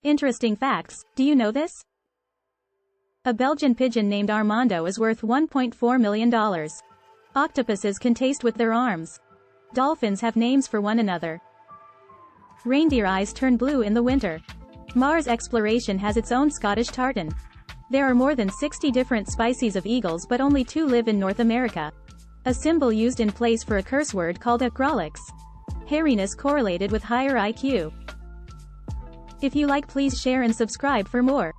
Interesting facts, do you know this? A Belgian pigeon named Armando is worth $1.4 million. Octopuses can taste with their arms. Dolphins have names for one another. Reindeer eyes turn blue in the winter. Mars exploration has its own Scottish tartan. There are more than 60 different species of eagles, but only 2 live in North America. A symbol used in place for a curse word called a grolix. Hairiness correlated with higher IQ. If you like, please share and subscribe for more.